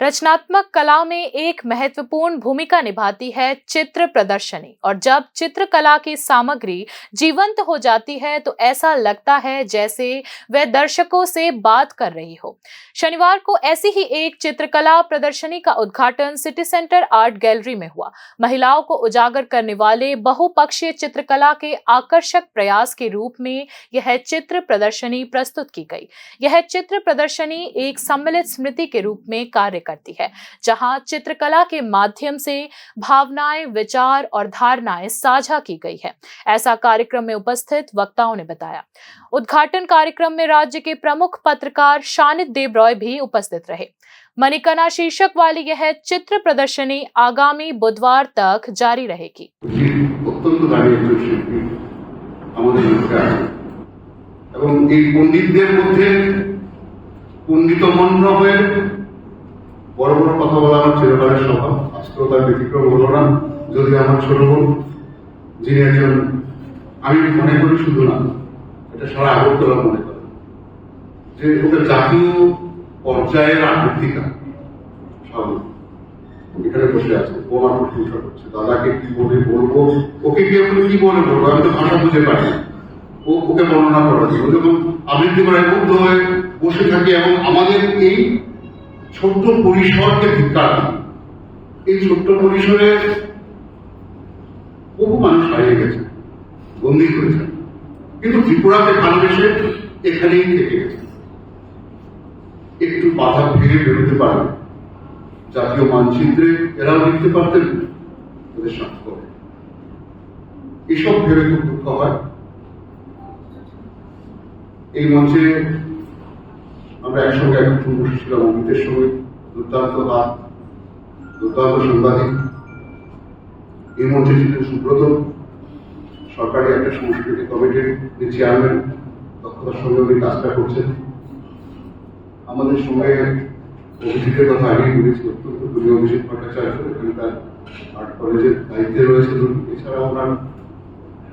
रचनात्मक कला में एक महत्वपूर्ण भूमिका निभाती है चित्र प्रदर्शनी। और जब चित्रकला की सामग्री जीवंत हो जाती है तो ऐसा लगता है जैसे वह दर्शकों से बात कर रही हो। शनिवार को ऐसी ही एक चित्रकला प्रदर्शनी का उद्घाटन सिटी सेंटर आर्ट गैलरी में हुआ। महिलाओं को उजागर करने वाले बहुपक्षीय चित्रकला के आकर्षक प्रयास के रूप में यह चित्र प्रदर्शनी प्रस्तुत की गई। यह चित्र प्रदर्शनी एक सम्मिलित स्मृति के रूप में कार्य करती है, जहां चित्रकला के माध्यम से भावनाएं, विचार और धारणाएं साझा की गई है। ऐसा कार्यक्रम में उपस्थित वक्ताओं ने बताया। उद्घाटन कार्यक्रम में राज्य के प्रमुख पत्रकार शानित देव रॉय भी उपस्थित रहे। मणिकणा शीर्षक वाली यह चित्र प्रदर्शनी आगामी बुधवार तक जारी रहेगी। বড় বড় কথা বলা আমার চিরকালের স্বভাব। আজকেও তার ব্যতিক্রম হলো না। যদি আমার ছোট বোন, যিনি একজন, আমি মনে করি শুধু না, এটা সারা আগরতলা মনে করে যে ওটা জাতীয় পর্যায়ের আবৃত্তিকা সব এখানে বসে আছে। ও আমার প্রশংসা করছে। দাদাকে কি বলে বলবো, ওকে কি বলে কি বলে বলবো, আমি তো ভাষা বুঝে পারি না। ওকে বর্ণনা করা যায়। ও যখন আবৃত্তি করে মুগ্ধ হয়ে বসে থাকে এবং আমাদের এই ছোট্ট পরিসরকে ধিক্কার দিই। এই ছোট্ট পরিসরে বহু মানুষ হারিয়ে গেছে, বন্দী করেছে, কিন্তু ত্রিপুরাকে ভালোবেসে এখানেই থেকে গেছে। একটু বাধা ভেঙে বেরোতে পারে, জাতীয় মানচিত্রে এরাও লিখতে পারতেন, ওদের স্বাক্ষর। এসব ভেবে খুব দুঃখ হয়। এই মঞ্চে আমরা একসঙ্গে একজন বসেছিলাম অমিতের সঙ্গে, দুর্দান্ত হাত, দুর্দান্ত সাংবাদিক। এই মঞ্চে ছিলেন সুব্রত, সরকারি একটা সংস্কৃতি কমিটির চেয়ারম্যান, দক্ষতার সঙ্গে উনি কাজটা করছেন। আমাদের সঙ্গে অভিজিতের কথা আগেই বলেছি, অত্যন্ত প্রিয় অভিজিৎ ভট্টাচার্য, এখানে তার আর্ট কলেজের দায়িত্বে রয়েছে। এছাড়া ওনার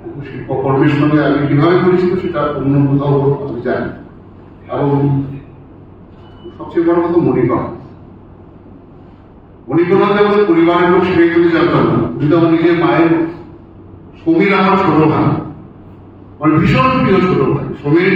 বহু শিল্পকর্মের সঙ্গে আমি কিভাবে করেছিল সেটা অন্য কোথাও আমি জানি। এবং সবচেয়ে বড় কথা মণিকণা যে আমাদের পরিবারের লোক সেটাই তুমি জানতাম না। তুমি তো আমার নিজের মায়ের, সমীর আমার ছোট ভাই, মানে ভীষণ প্রিয় ছোট ভাই। সমীর